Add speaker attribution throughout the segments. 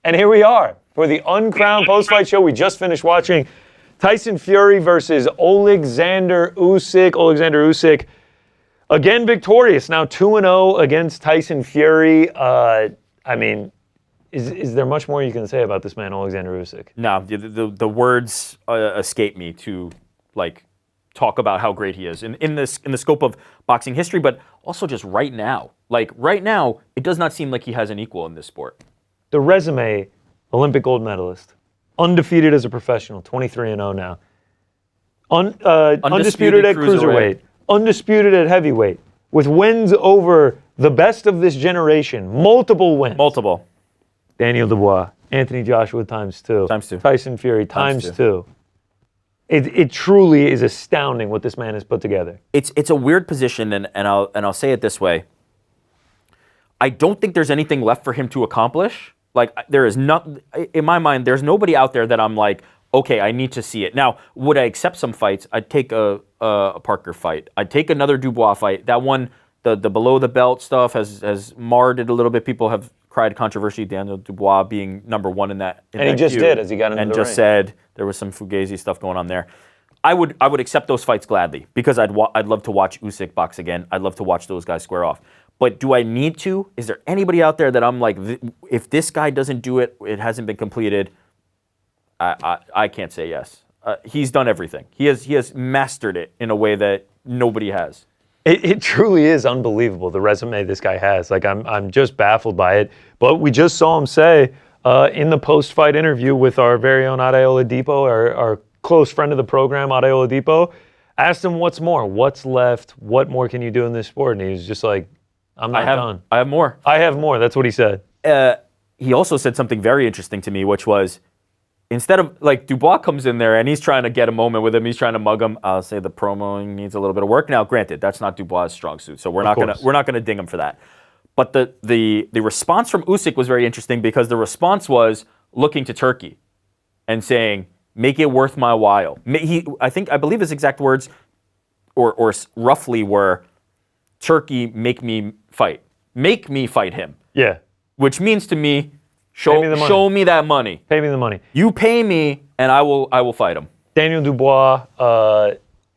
Speaker 1: And here we are for the Uncrowned post-fight show. We just finished watching Tyson Fury versus Oleksandr Usyk. Oleksandr Usyk, again victorious, now 2-0 against Tyson Fury. Is there much more you can say about this man, Oleksandr Usyk?
Speaker 2: No, the words escape me to talk about how great he is in the scope of boxing history, but also just right now. Right now, it does not seem like he has an equal in this sport.
Speaker 1: The resume, Olympic gold medalist, undefeated as a professional, 23-0 now. Undisputed at cruiserweight, undisputed at heavyweight, with wins over the best of this generation, multiple wins.
Speaker 2: Multiple.
Speaker 1: Daniel Dubois, Anthony Joshua times two. Tyson Fury times two. It truly is astounding what this man has put together.
Speaker 2: It's a weird position, and I'll say it this way. I don't think there's anything left for him to accomplish. There is not, in my mind, there's nobody out there that I'm like, okay, I need to see it. Now, would I accept some fights? I'd take a Parker fight. I'd take another Dubois fight. That one, the below the belt stuff has marred it a little bit. People have cried controversy, Daniel Dubois being number one in that.
Speaker 1: And he just did as he got into the ring.
Speaker 2: And just said there was some Fugazi stuff going on there. I would accept those fights gladly because I'd love to watch Usyk box again. I'd love to watch those guys square off. But do I need to? Is there anybody out there that I'm like, if this guy doesn't do it, it hasn't been completed? I can't say yes. He's done everything. He has mastered it in a way that nobody has.
Speaker 1: It truly is unbelievable, the resume this guy has. I'm just baffled by it. But we just saw him say in the post-fight interview with our very own Ariel, our close friend of the program, Ariel, asked him what's more, what's left, what more can you do in this sport? And he was just like, I'm not done.
Speaker 2: I have more.
Speaker 1: I have more. That's what he said.
Speaker 2: He also said something very interesting to me, which was, instead of, Dubois comes in there and he's trying to get a moment with him, he's trying to mug him. I'll say the promoing needs a little bit of work. Now, granted, that's not Dubois' strong suit, so we're not gonna ding him for that. But the response from Usyk was very interesting because the response was looking to Turkey and saying, make it worth my while. I believe his exact words, or roughly were, Turkey, make me fight him.
Speaker 1: Yeah.
Speaker 2: Which means to me, show me that money.
Speaker 1: Pay me the money.
Speaker 2: You pay me, and I will fight him.
Speaker 1: Daniel Dubois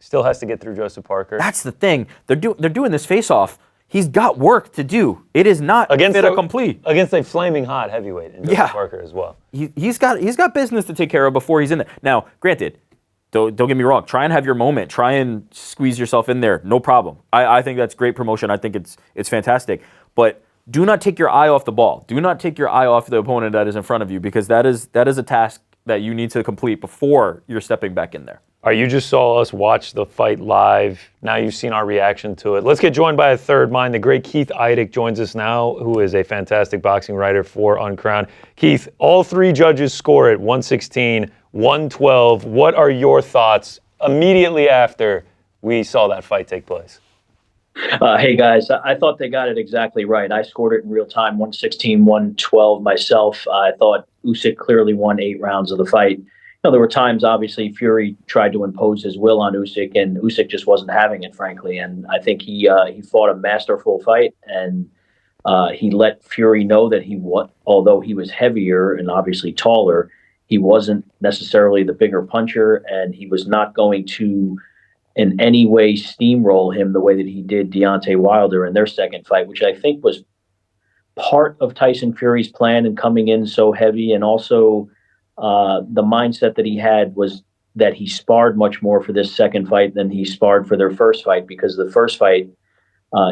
Speaker 1: still has to get through Joseph Parker.
Speaker 2: That's the thing. They're doing this face-off. He's got work to do. It is not fait accompli.
Speaker 1: Against a flaming hot heavyweight in Joseph Parker as well.
Speaker 2: He's got business to take care of before he's in there. Now, granted, don't get me wrong. Try and have your moment. Try and squeeze yourself in there. No problem. I think that's great promotion. I think it's fantastic. But do not take your eye off the ball. Do not take your eye off the opponent that is in front of you, because that is a task that you need to complete before you're stepping back in there.
Speaker 1: All right, you just saw us watch the fight live. Now you've seen our reaction to it. Let's get joined by a third mind. The great Keith Idec joins us now, who is a fantastic boxing writer for Uncrowned. Keith, all three judges score it, 116, 112. What are your thoughts immediately after we saw that fight take place?
Speaker 3: Hey, guys, I thought they got it exactly right. I scored it in real time, 116, 112 myself. I thought Usyk clearly won 8 rounds of the fight. There were times, obviously, Fury tried to impose his will on Usyk, and Usyk just wasn't having it, frankly. And I think he fought a masterful fight, and he let Fury know that although he was heavier and obviously taller, he wasn't necessarily the bigger puncher, and he was not going to in any way steamroll him the way that he did Deontay Wilder in their second fight, which I think was part of Tyson Fury's plan in coming in so heavy, and also the mindset that he had was that he sparred much more for this second fight than he sparred for their first fight, because the first fight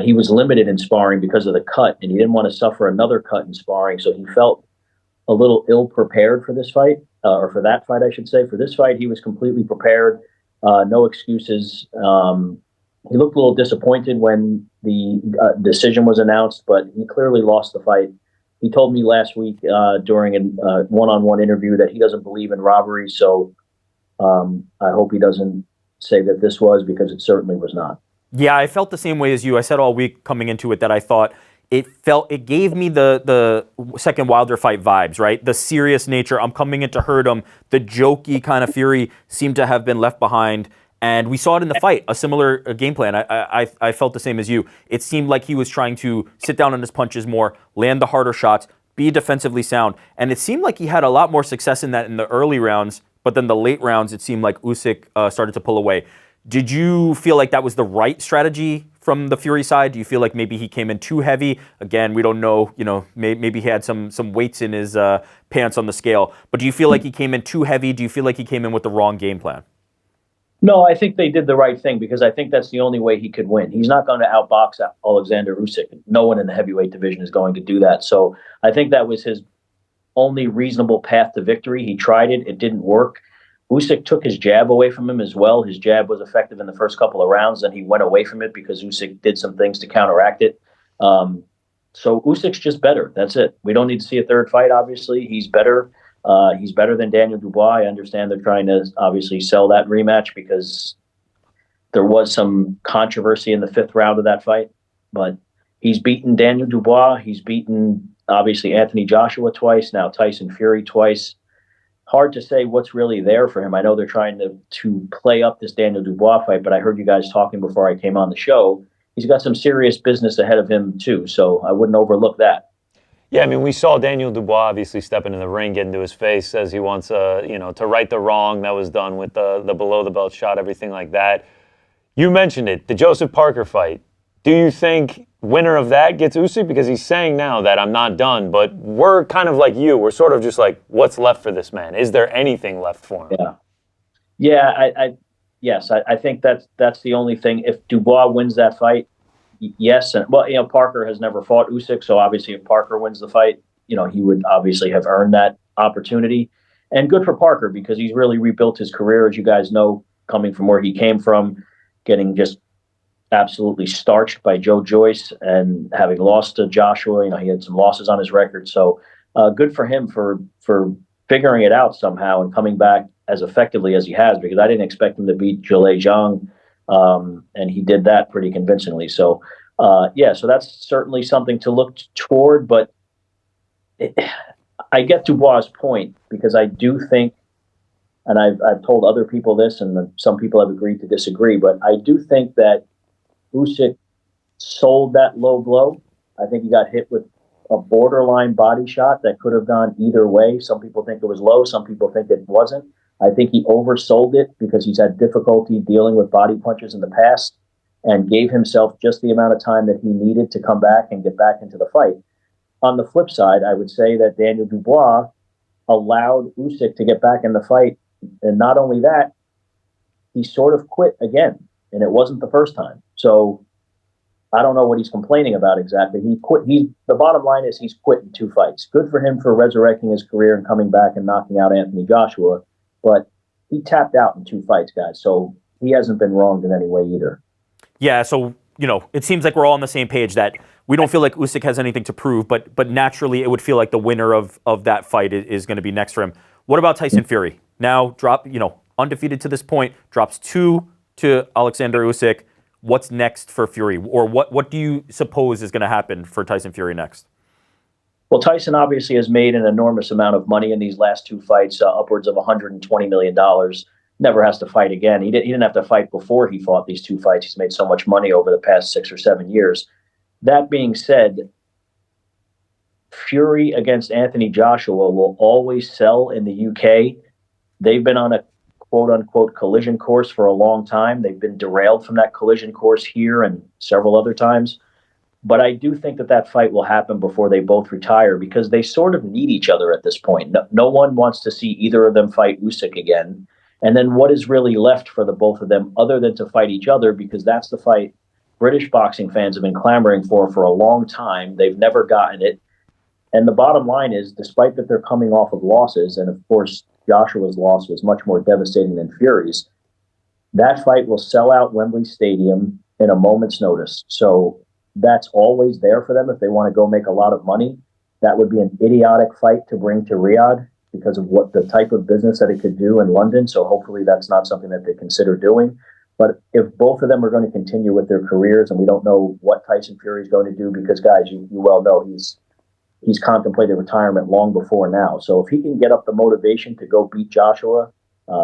Speaker 3: he was limited in sparring because of the cut, and he didn't want to suffer another cut in sparring, so he felt a little ill-prepared for this fight, or for that fight, I should say. For this fight, he was completely prepared, no excuses. He looked a little disappointed when the decision was announced, but he clearly lost the fight. He told me last week during a one-on-one interview that he doesn't believe in robbery, so I hope he doesn't say that this was, because it certainly was not.
Speaker 2: Yeah, I felt the same way as you. I said all week coming into it that I thought it gave me the second Wilder fight vibes, right? The serious nature. I'm coming in to hurt him. The jokey kind of Fury seemed to have been left behind. And we saw it in the fight, a similar game plan. I felt the same as you. It seemed like he was trying to sit down on his punches more, land the harder shots, be defensively sound. And it seemed like he had a lot more success in that in the early rounds, but then the late rounds, it seemed like Usyk started to pull away. Did you feel like that was the right strategy from the Fury side? Do you feel like maybe he came in too heavy? Again, we don't know, maybe he had some weights in his pants on the scale, but do you feel like he came in too heavy? Do you feel like he came in with the wrong game plan?
Speaker 3: No, I think they did the right thing because I think that's the only way he could win. He's not going to outbox Oleksandr Usyk. No one in the heavyweight division is going to do that. So I think that was his only reasonable path to victory. He tried it. It didn't work. Usyk took his jab away from him as well. His jab was effective in the first couple of rounds, and he went away from it because Usyk did some things to counteract it. So Usyk's just better. That's it. We don't need to see a third fight, obviously. He's better. He's better than Daniel Dubois. I understand they're trying to obviously sell that rematch because there was some controversy in the fifth round of that fight. But he's beaten Daniel Dubois. He's beaten, obviously, Anthony Joshua twice, now Tyson Fury twice. Hard to say what's really there for him. I know they're trying to play up this Daniel Dubois fight, but I heard you guys talking before I came on the show. He's got some serious business ahead of him, too, so I wouldn't overlook that.
Speaker 1: Yeah, I mean, we saw Daniel Dubois obviously step into the ring, get into his face, says he wants to right the wrong that was done with the below the belt shot, everything like that. You mentioned it, the Joseph Parker fight. Do you think winner of that gets Usyk? Because he's saying now that I'm not done, but we're kind of like you. We're sort of just like, what's left for this man? Is there anything left for him?
Speaker 3: Yes, I think that's the only thing. If Dubois wins that fight, yes, and Parker has never fought Usyk, so obviously if Parker wins the fight, he would obviously have earned that opportunity. And good for Parker because he's really rebuilt his career, as you guys know, coming from where he came from, getting just absolutely starched by Joe Joyce and having lost to Joshua. He had some losses on his record, so good for him for figuring it out somehow and coming back as effectively as he has, because I didn't expect him to beat Zhilei Zhang. And he did that pretty convincingly. So, so that's certainly something to look toward. But I get Dubois' point because I do think, and I've told other people this, and some people have agreed to disagree, but I do think that Usyk sold that low blow. I think he got hit with a borderline body shot that could have gone either way. Some people think it was low. Some people think it wasn't. I think he oversold it because he's had difficulty dealing with body punches in the past and gave himself just the amount of time that he needed to come back and get back into the fight. On the flip side, I would say that Daniel Dubois allowed Usyk to get back in the fight. And not only that, he sort of quit again, and it wasn't the first time. So I don't know what he's complaining about exactly. He quit. The bottom line is he's quit in 2 fights. Good for him for resurrecting his career and coming back and knocking out Anthony Joshua. But he tapped out in 2 fights, guys. So he hasn't been wronged in any way either.
Speaker 2: Yeah, so, it seems like we're all on the same page that we don't feel like Usyk has anything to prove, but naturally it would feel like the winner of that fight is going to be next for him. What about Tyson Fury? Now, undefeated to this point, drops 2 to Oleksandr Usyk. What's next for Fury? Or what do you suppose is going to happen for Tyson Fury next?
Speaker 3: Well, Tyson obviously has made an enormous amount of money in these last 2 fights, upwards of $120 million. Never has to fight again. He didn't have to fight before he fought these 2 fights. He's made so much money over the past 6 or 7 years. That being said, Fury against Anthony Joshua will always sell in the UK. They've been on a quote-unquote collision course for a long time. They've been derailed from that collision course here and several other times. But I do think that fight will happen before they both retire because they sort of need each other at this point. No one wants to see either of them fight Usyk again. And then what is really left for the both of them other than to fight each other, because that's the fight British boxing fans have been clamoring for a long time. They've never gotten it. And the bottom line is, despite that they're coming off of losses, and of course Joshua's loss was much more devastating than Fury's, that fight will sell out Wembley Stadium in a moment's notice. So that's always there for them if they want to go make a lot of money. That would be an idiotic fight to bring to Riyadh because of what the type of business that it could do in London. So hopefully that's not something that they consider doing. But if both of them are going to continue with their careers, and we don't know what Tyson Fury is going to do, because guys, you well know he's contemplated retirement long before now. So if he can get up the motivation to go beat Joshua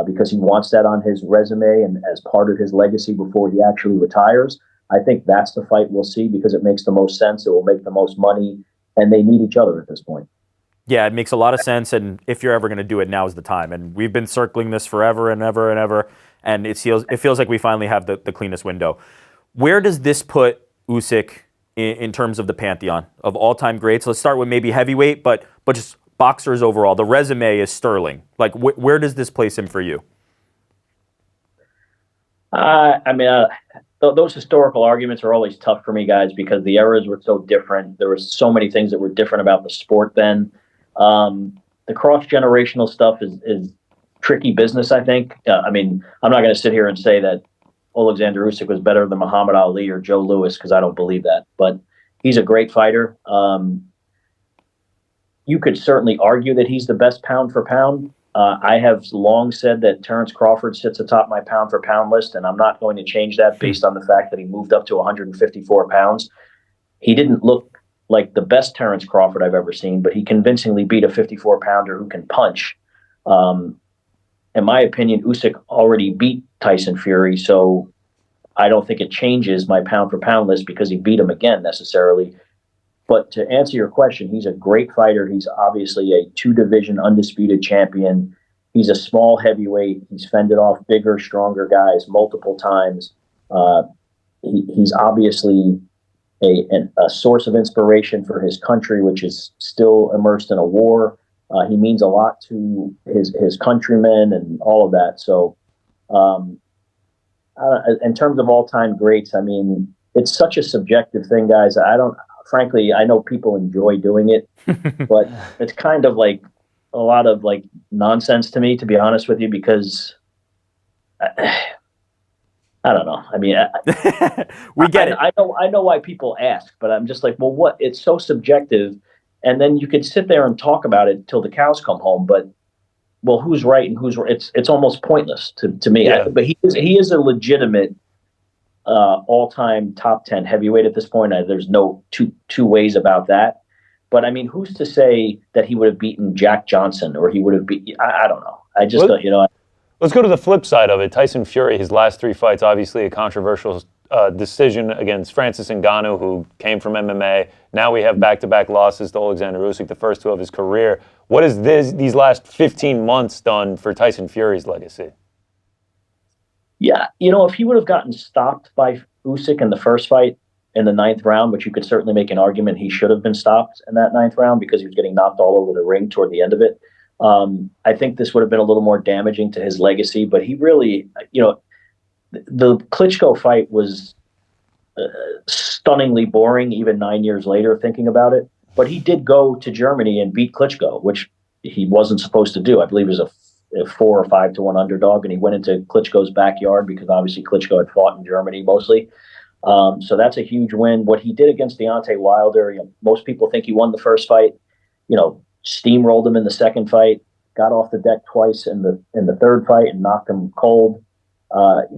Speaker 3: because he wants that on his resume and as part of his legacy before he actually retires, I think that's the fight we'll see because it makes the most sense. It will make the most money, and they need each other at this point.
Speaker 2: Yeah, it makes a lot of sense, and if you're ever going to do it, now is the time. And we've been circling this forever and ever and ever, and it feels like we finally have the cleanest window. Where does this put Usyk in terms of the pantheon of all-time greats? Let's start with maybe heavyweight, but just boxers overall. The resume is sterling. Like, where does this place him for you?
Speaker 3: Those historical arguments are always tough for me, guys, because the eras were so different. There were so many things that were different about the sport then. The cross-generational stuff is tricky business, I think. I'm not going to sit here and say that Oleksandr Usyk was better than Muhammad Ali or Joe Louis, because I don't believe that. But he's a great fighter. You could certainly argue that he's the best pound for pound. I have long said that Terrence Crawford sits atop my pound for pound list, and I'm not going to change that based on the fact that he moved up to 154 pounds. He didn't look like the best Terrence Crawford I've ever seen, but he convincingly beat a 54-pounder who can punch. In my opinion, Usyk already beat Tyson Fury, so I don't think it changes my pound for pound list because he beat him again necessarily. But to answer your question, he's a great fighter. He's obviously a two-division undisputed champion. He's a small heavyweight. He's fended off bigger, stronger guys multiple times. He's obviously a source of inspiration for his country, which is still immersed in a war. He means a lot to his countrymen and all of that. So in terms of all-time greats, it's such a subjective thing, guys. Frankly, I know people enjoy doing it, but it's kind of like a lot of like nonsense to me, to be honest with you, because I don't know.
Speaker 2: We get it.
Speaker 3: I know why people ask, but I'm just like, well, what? It's so subjective, and then you could sit there and talk about it till the cows come home. But well, who's right and who's right? It's almost pointless to me.
Speaker 1: Yeah.
Speaker 3: But he is a legitimate all-time top 10 heavyweight at this point. There's no two ways about that. But who's to say that he would have beaten Jack Johnson or he would have beat? I don't know. I just don't.
Speaker 1: Let's go to the flip side of it. Tyson Fury, his last three fights, obviously a controversial decision against Francis Ngannou, who came from MMA. Now we have back-to-back losses to Oleksandr Usyk, the first two of his career. What has these last 15 months done for Tyson Fury's legacy?
Speaker 3: Yeah, if he would have gotten stopped by Usyk in the first fight in the 9th round, which you could certainly make an argument he should have been stopped in that 9th round because he was getting knocked all over the ring toward the end of it. I think this would have been a little more damaging to his legacy, but he really, the Klitschko fight was stunningly boring even 9 years later thinking about it. But he did go to Germany and beat Klitschko, which he wasn't supposed to do. I believe it was a 4 or 5-1 underdog, and he went into Klitschko's backyard because obviously Klitschko had fought in Germany mostly. So that's a huge win. What he did against Deontay Wilder, most people think he won the first fight. Steamrolled him in the second fight, got off the deck twice in the third fight and knocked him cold.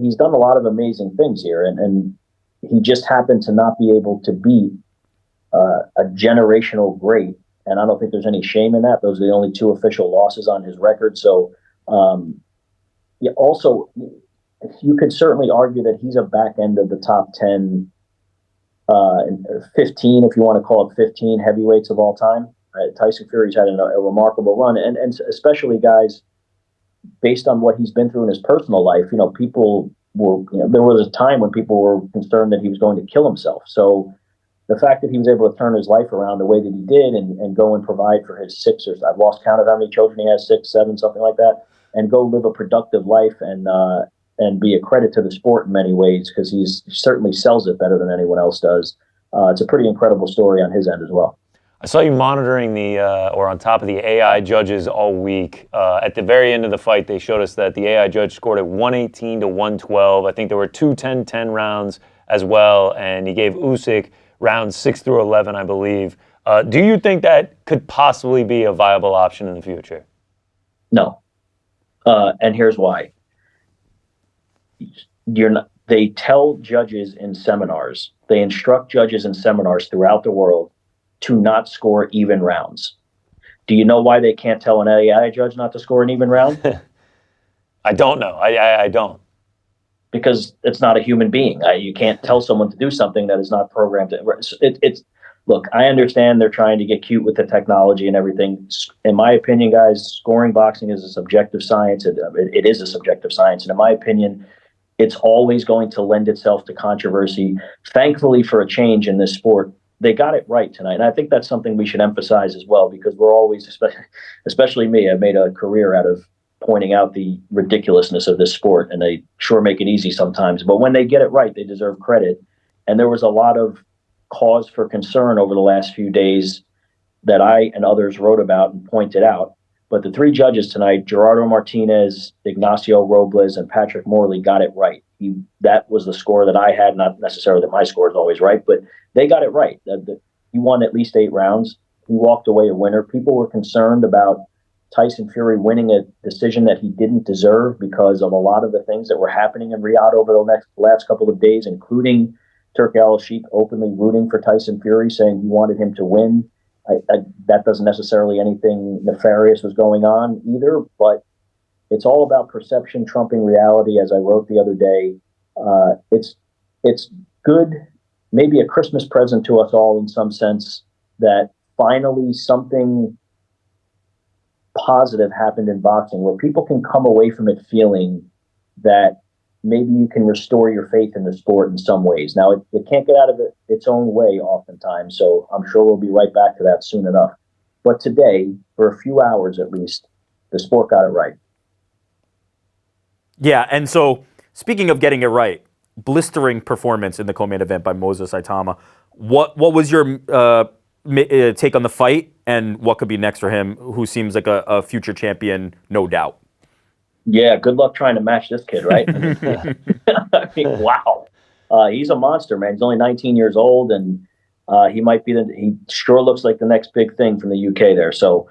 Speaker 3: He's done a lot of amazing things here, and he just happened to not be able to beat a generational great. And I don't think there's any shame in that. Those are the only 2 official losses on his record. So, also, you could certainly argue that he's a back end of the top 10, 15, if you want to call it 15 heavyweights of all time. Tyson Fury's had a remarkable run. And especially, guys, based on what he's been through in his personal life, people were, there was a time when people were concerned that he was going to kill himself. So, the fact that he was able to turn his life around the way that he did and go and provide for his 6 or I've lost count of how many children he has, 6, 7, something like that, and go live a productive life and be a credit to the sport in many ways because he certainly sells it better than anyone else does. It's a pretty incredible story on his end as well.
Speaker 1: I saw you monitoring or on top of the AI judges all week. At the very end of the fight, they showed us that the AI judge scored at 118 to 112. I think there were 2 10-10 rounds as well, and he gave Usyk rounds 6 through 11, I believe. Do you think that could possibly be a viable option in the future?
Speaker 3: No. And here's why. They tell judges in seminars, they instruct judges in seminars throughout the world to not score even rounds. Do you know why they can't tell an AI judge not to score an even round?
Speaker 1: I don't know. I don't.
Speaker 3: Because it's not a human being. You can't tell someone to do something that is not programmed to. look, I understand they're trying to get cute with the technology and everything. In my opinion, guys, scoring boxing is a subjective science. It is a subjective science. And in my opinion, it's always going to lend itself to controversy. Thankfully, for a change in this sport, they got it right tonight. And I think that's something we should emphasize as well, because we're always, especially me, I've made a career out of pointing out the ridiculousness of this sport, and they sure make it easy sometimes. But when they get it right, they deserve credit. And there was a lot of cause for concern over the last few days that I and others wrote about and pointed out. But the three judges tonight, Gerardo Martinez, Ignacio Robles, and Patrick Morley, got it right. That was the score that I had, not necessarily that my score is always right, but they got it right. He won at least 8 rounds. He walked away a winner. People were concerned about Tyson Fury winning a decision that he didn't deserve because of a lot of the things that were happening in Riyadh over the last couple of days, including Turki Al-Sheikh openly rooting for Tyson Fury, saying he wanted him to win. That doesn't necessarily anything nefarious was going on either, but it's all about perception trumping reality, as I wrote the other day. It's good, maybe a Christmas present to us all in some sense, that finally something positive happened in boxing where people can come away from it feeling that maybe you can restore your faith in the sport in some ways. Now, it can't get out of its own way oftentimes, so I'm sure we'll be right back to that soon enough. But today, for a few hours at least, the sport got it right.
Speaker 2: Yeah, and so speaking of getting it right, blistering performance in the co-main event by Moses Itauma. What was your take on the fight, and what could be next for him, who seems like a future champion, no doubt?
Speaker 3: Yeah, good luck trying to match this kid, right? I mean, wow. He's a monster, man. He's only 19 years old, and he sure looks like the next big thing from the UK there. So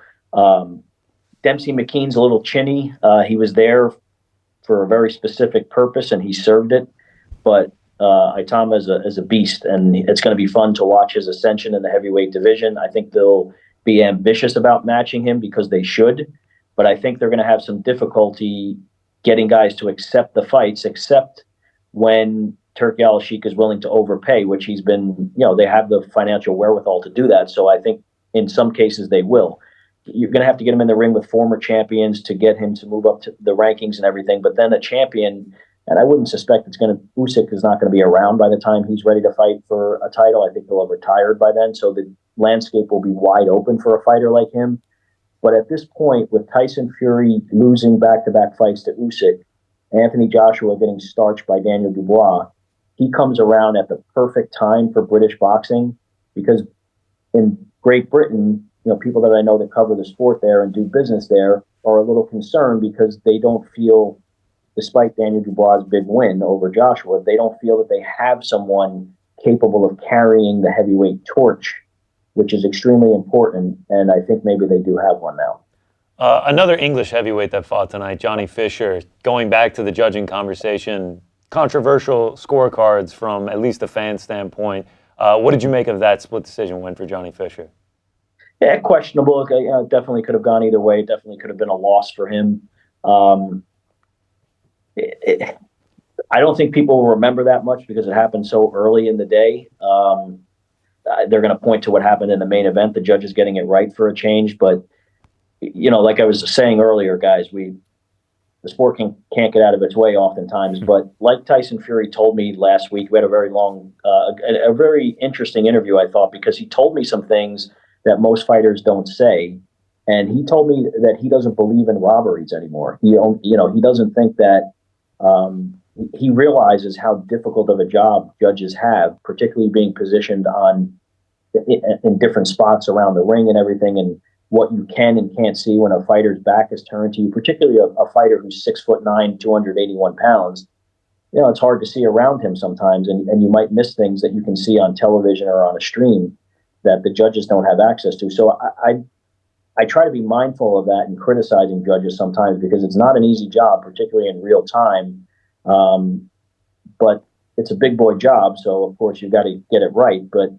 Speaker 3: Dempsey McKean's a little chinny. He was there for a very specific purpose, and he served it. But Itauma is a beast, and it's going to be fun to watch his ascension in the heavyweight division. I think they'll be ambitious about matching him because they should. But I think they're going to have some difficulty getting guys to accept the fights, except when Turki Al-Sheikh is willing to overpay, which he's been, they have the financial wherewithal to do that. So I think in some cases they will. You're going to have to get him in the ring with former champions to get him to move up to the rankings and everything. But then a champion, and I wouldn't suspect Usyk is not going to be around by the time he's ready to fight for a title. I think he'll have retired by then. So the landscape will be wide open for a fighter like him. But at this point, with Tyson Fury losing back-to-back fights to Usyk, Anthony Joshua getting starched by Daniel Dubois, he comes around at the perfect time for British boxing, because in Great Britain, people that I know that cover the sport there and do business there are a little concerned because they don't feel, despite Daniel Dubois' big win over Joshua, they don't feel that they have someone capable of carrying the heavyweight torch, which is extremely important, and I think maybe they do have one now.
Speaker 1: Another English heavyweight that fought tonight, Johnny Fisher, going back to the judging conversation, controversial scorecards from at least a fan standpoint. What did you make of that split decision win for Johnny Fisher?
Speaker 3: Yeah, questionable. Definitely could have gone either way. Definitely could have been a loss for him. I don't think people will remember that much because it happened so early in the day. They're going to point to what happened in the main event, the judges getting it right for a change. But, like I was saying earlier, guys, the sport can't get out of its way oftentimes. But like Tyson Fury told me last week, we had a very long, a very interesting interview, I thought, because he told me some things that most fighters don't say. And he told me that he doesn't believe in robberies anymore. He doesn't think that, he realizes how difficult of a job judges have, particularly being positioned in different spots around the ring and everything, and what you can and can't see when a fighter's back is turned to you, particularly a fighter who's 6'9", 281 pounds. It's hard to see around him sometimes, and you might miss things that you can see on television or on a stream that the judges don't have access to. So I try to be mindful of that and criticizing judges sometimes, because it's not an easy job, particularly in real time. But it's a big boy job, so of course you've got to get it right. But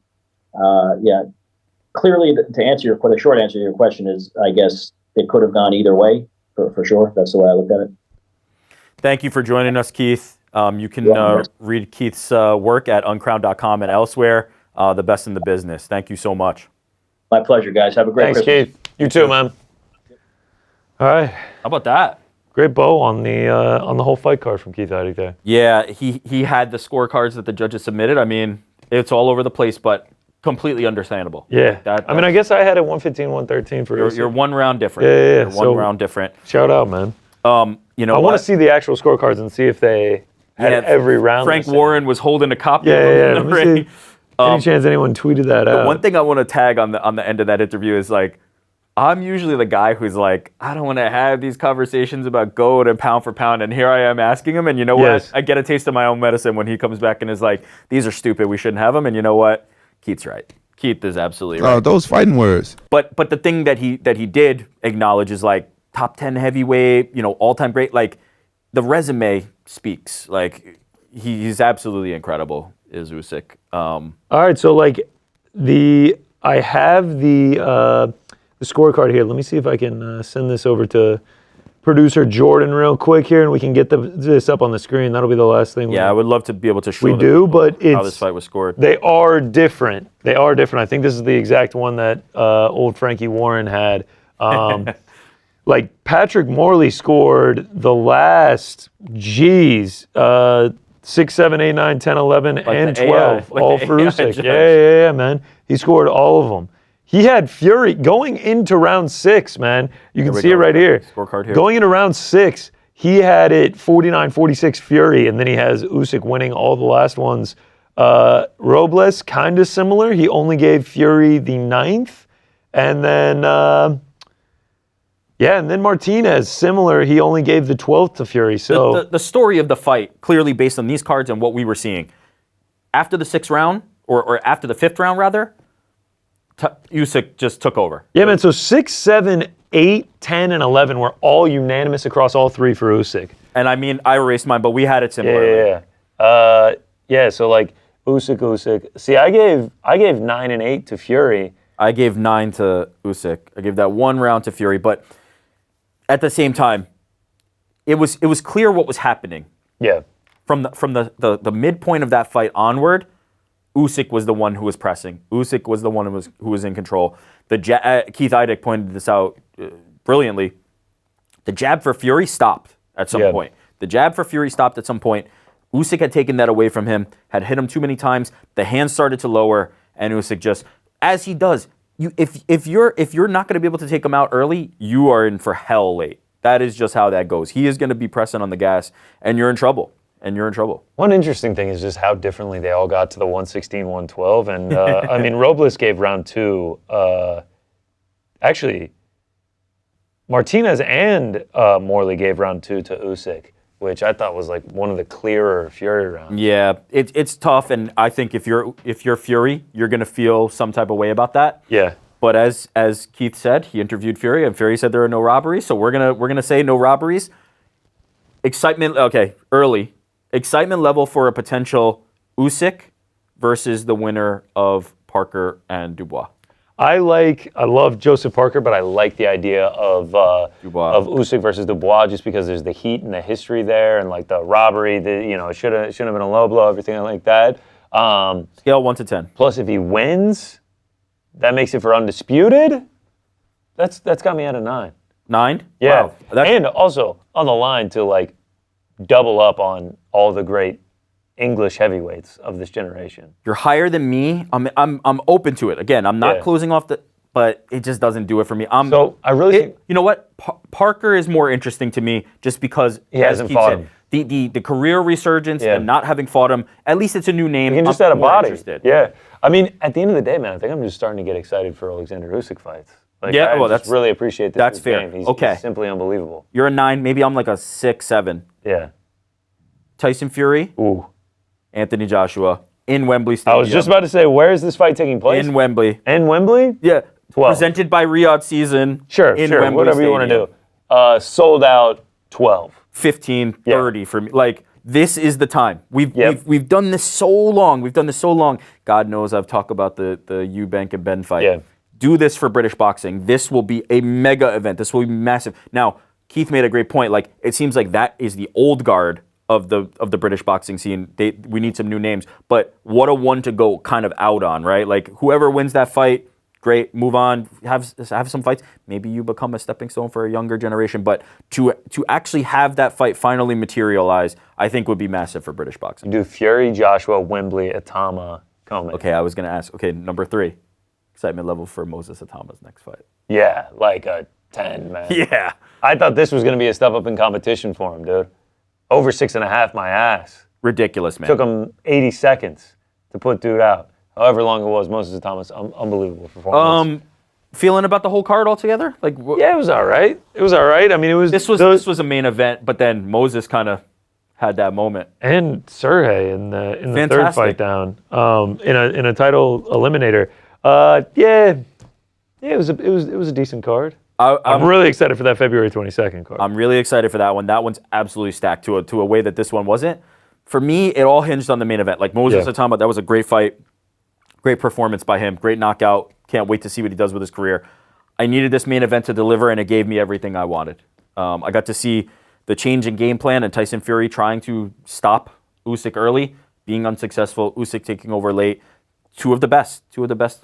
Speaker 3: clearly, the short answer to your question is, I guess it could have gone either way, for sure. That's the way I looked at it.
Speaker 2: Thank you for joining us, Keith. You can read Keith's work at uncrowned.com and elsewhere. the best in the business. Thank you so much.
Speaker 3: My pleasure, guys. Have a great
Speaker 1: Thanks,
Speaker 3: Christmas.
Speaker 1: Keith. You too, man. All right.
Speaker 2: How about that?
Speaker 1: Great bow on the whole fight card from Keith Idec there.
Speaker 2: Yeah, he had the scorecards that the judges submitted. I mean, it's all over the place, but completely understandable.
Speaker 1: Yeah. I mean, I guess I had it 115, 113 for
Speaker 2: You're 1 round different.
Speaker 1: Yeah.
Speaker 2: You're one round different.
Speaker 1: Shout out, man.
Speaker 2: You know,
Speaker 1: I want to see the actual scorecards and see if they had every round.
Speaker 2: Frank Warren was holding a copy
Speaker 1: Yeah,
Speaker 2: of
Speaker 1: yeah.
Speaker 2: them.
Speaker 1: Let me see. Any chance anyone tweeted that out?
Speaker 2: One thing I want to tag on the end of that interview is like, I'm usually the guy who's like, I don't want to have these conversations about GOAT and pound for pound, and here I am asking him, and you know what? I get a taste of my own medicine when he comes back and is like, these are stupid, we shouldn't have them, and you know what? Keith's right. Keith is absolutely right.
Speaker 4: Oh, those fighting words.
Speaker 2: But the thing that he did acknowledge is like top 10 heavyweight, you know, all-time great. Like the resume speaks. Like he's absolutely incredible, is Usyk.
Speaker 1: All right, so like I have the scorecard here. Let me see if I can send this over to producer Jordan real quick here, and we can get this up on the screen. That'll be the last thing.
Speaker 2: Yeah, I would love to be able to show
Speaker 1: we
Speaker 2: the
Speaker 1: do,
Speaker 2: people
Speaker 1: but
Speaker 2: how this fight was scored.
Speaker 1: They are different. I think this is the exact one that old Frankie Warren had. Like Patrick Morley scored the last, 6, 7, 8, 9, 10, 11,
Speaker 2: Like
Speaker 1: and
Speaker 2: the
Speaker 1: 12,
Speaker 2: AI,
Speaker 1: all
Speaker 2: like
Speaker 1: for
Speaker 2: the AI
Speaker 1: Usyk.
Speaker 2: judge.
Speaker 1: Yeah, man. He scored all of them. He had Fury going into round 6, man. You can
Speaker 2: we
Speaker 1: see it
Speaker 2: go.
Speaker 1: right here.
Speaker 2: Scorecard here.
Speaker 1: Going into round 6, he had it 49-46 Fury, and then he has Usyk winning all the last ones. Robles, kind of similar. He only gave Fury the 9th. And then, and then Martinez, similar. He only gave the 12th to Fury. So
Speaker 2: The story of the fight, clearly based on these cards and what we were seeing, after the 6th round, or after the 5th round, rather, Usyk just took over.
Speaker 1: yeah, man. So 6, 7, 8, 10, and 11 were all unanimous across all 3 for Usyk.
Speaker 2: And I mean, I erased mine, but we had it similarly.
Speaker 1: Yeah. So like Usyk. See, I gave 9 and 8 to Fury.
Speaker 2: I gave 9 to Usyk. I gave that 1 round to Fury, but at the same time, it was clear what was happening.
Speaker 1: Yeah.
Speaker 2: From the midpoint of that fight onward, Usyk was the one who was pressing. Usyk was the one who was in control. Keith Idec pointed this out brilliantly. The jab for Fury stopped at some point. The jab for Fury stopped at some point. Usyk had taken that away from him, had hit him too many times. The hands started to lower, and Usyk just, as he does, if you're not going to be able to take him out early, you are in for hell late. That is just how that goes. He is going to be pressing on the gas, and you're in trouble. One
Speaker 1: interesting thing is just how differently they all got to the 116, 112. And I mean, Robles gave round 2. Actually, Martinez and Morley gave round 2 to Usyk, which I thought was like one of the clearer Fury rounds.
Speaker 2: Yeah, it's tough, and I think if you're Fury, you're going to feel some type of way about that.
Speaker 1: Yeah.
Speaker 2: But as Keith said, he interviewed Fury, and Fury said there are no robberies, so we're gonna say no robberies. Excitement, okay, early. Excitement level for a potential Usyk versus the winner of Parker and Dubois.
Speaker 1: I love Joseph Parker, but I like the idea of Usyk versus Dubois just because there's the heat and the history there, and like the robbery. It should have been a low blow, everything like that.
Speaker 2: Scale 1 to 10.
Speaker 1: Plus, if he wins, that makes it for undisputed. That's got me at a 9.
Speaker 2: 9?
Speaker 1: Yeah,
Speaker 2: Wow.
Speaker 1: and also on the line to like double up on all the great English heavyweights of this generation.
Speaker 2: You're higher than me. I'm open to it. Again, I'm not closing off but it just doesn't do it for me.
Speaker 1: So I really think,
Speaker 2: you know what? Parker is more interesting to me just because
Speaker 1: he hasn't fought him.
Speaker 2: The career resurgence and not having fought him. At least it's a new name.
Speaker 1: He can just
Speaker 2: I'm
Speaker 1: add a
Speaker 2: more
Speaker 1: body.
Speaker 2: interested.
Speaker 1: Yeah, I mean, at the end of the day, man, I think I'm just starting to get excited for Oleksandr Usyk fights. Like, I just really appreciate this.
Speaker 2: That's fair.
Speaker 1: Game. He's simply unbelievable.
Speaker 2: You're a 9. Maybe I'm like a 6, 7.
Speaker 1: Yeah.
Speaker 2: Tyson Fury.
Speaker 1: Ooh.
Speaker 2: Anthony Joshua in Wembley Stadium.
Speaker 1: I was just about to say, where is this fight taking place?
Speaker 2: In Wembley.
Speaker 1: In Wembley?
Speaker 2: Yeah.
Speaker 1: 12.
Speaker 2: Presented by Riyadh Season.
Speaker 1: Sure,
Speaker 2: Wembley
Speaker 1: whatever you want to
Speaker 2: Stadium.
Speaker 1: do. Sold out 12.
Speaker 2: 15, 30 for me. Like, this is the time. We've done this so long. God knows I've talked about the Eubank and Ben fight.
Speaker 1: Yeah.
Speaker 2: Do this for British boxing. This will be a mega event. This will be massive. Now, Keith made a great point. Like, it seems like that is the old guard of the British boxing scene. We need some new names. But what a one to go kind of out on, right? Like whoever wins that fight, great, move on, have some fights. Maybe you become a stepping stone for a younger generation. But to actually have that fight finally materialize, I think would be massive for British boxing.
Speaker 1: You do Fury, Joshua, Wembley, Itauma, Coleman.
Speaker 2: Okay, I was going to ask. Okay, number 3, excitement level for Moses Itauma's next fight.
Speaker 1: Yeah, like a 10, man.
Speaker 2: Yeah.
Speaker 1: I thought this was going to be a step up in competition for him, dude. Over 6.5, my ass.
Speaker 2: Ridiculous, man.
Speaker 1: Took him 80 seconds to put dude out. However long it was, Moses Itauma, unbelievable performance.
Speaker 2: Feeling about the whole card altogether? Like,
Speaker 1: yeah, it was all right. It was all right. I mean, it was.
Speaker 2: This was a main event, but then Moses kind of had that moment.
Speaker 1: And Sergey in the
Speaker 2: Fantastic.
Speaker 1: third fight down, in a title eliminator. It was a decent card. I'm really excited for that February 22nd card.
Speaker 2: I'm really excited for that one. That one's absolutely stacked to a way that this one wasn't. For me, it all hinged on the main event. Like Moses Itauma, that was a great fight. Great performance by him. Great knockout. Can't wait to see what he does with his career. I needed this main event to deliver, and it gave me everything I wanted. I got to see the change in game plan and Tyson Fury trying to stop Usyk early, being unsuccessful, Usyk taking over late. Two of the best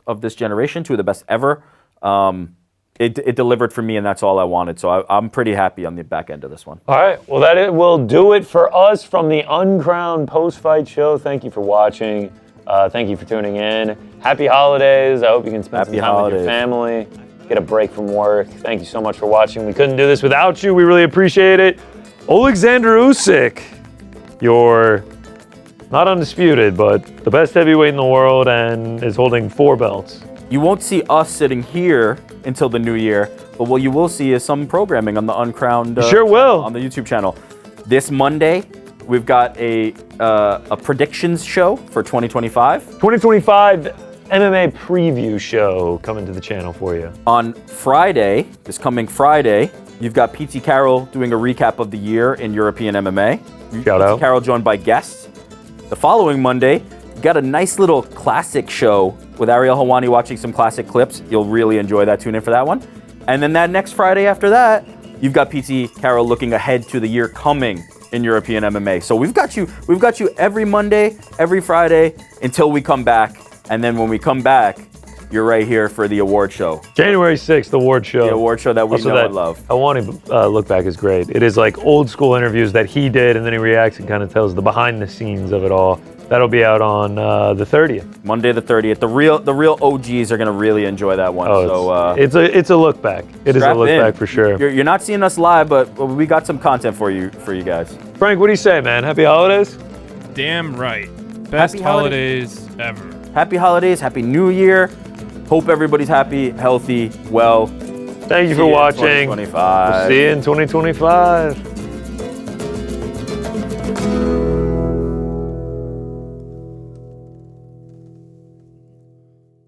Speaker 2: of this generation, two of the best ever. It delivered for me, and that's all I wanted. So I'm pretty happy on the back end of this one.
Speaker 1: All right. Well, that will do it for us from the Uncrowned post-fight show. Thank you for watching. Thank you for tuning in. Happy holidays. I hope you can spend some time with your family. Get a break from work. Thank you so much for watching. We couldn't do this without you. We really appreciate it. Oleksandr Usyk, you're not undisputed, but the best heavyweight in the world and is holding 4 belts.
Speaker 2: You won't see us sitting here until the new year, but what you will see is some programming on the Uncrowned.
Speaker 1: Sure will.
Speaker 2: On the YouTube channel. This Monday, we've got a predictions show for 2025.
Speaker 1: 2025 MMA preview show coming to the channel for you.
Speaker 2: On Friday, this coming Friday, you've got PT Carroll doing a recap of the year in European MMA.
Speaker 1: Shout out.
Speaker 2: PT Carroll joined by guests. The following Monday, you've got a nice little classic show with ArielHelwani watching some classic clips. You'll really enjoy that. Tune in for that one. And then that next Friday after that, you've got PT Carroll looking ahead to the year coming in European MMA. So we've got you every Monday, every Friday until we come back. And then when we come back, you're right here for the award show.
Speaker 1: January 6th, the award show.
Speaker 2: The award show that we know and love.
Speaker 1: Helwani look back is great. It is like old school interviews that he did, and then he reacts and kind of tells the behind the scenes of it all. That'll be out on the 30th.
Speaker 2: Monday the 30th. The real OGs are gonna really enjoy that one.
Speaker 1: Oh, it's a look back. It is a look back for sure.
Speaker 2: You're not seeing us live, but we got some content for you guys.
Speaker 1: Frank, what do you say, man? Happy holidays?
Speaker 4: Damn right. Best
Speaker 2: Happy
Speaker 4: holidays ever.
Speaker 2: Happy holidays. Happy New Year. Hope everybody's happy, healthy, well.
Speaker 1: Thank you for watching.
Speaker 2: 2025.
Speaker 1: We'll see you in 2025.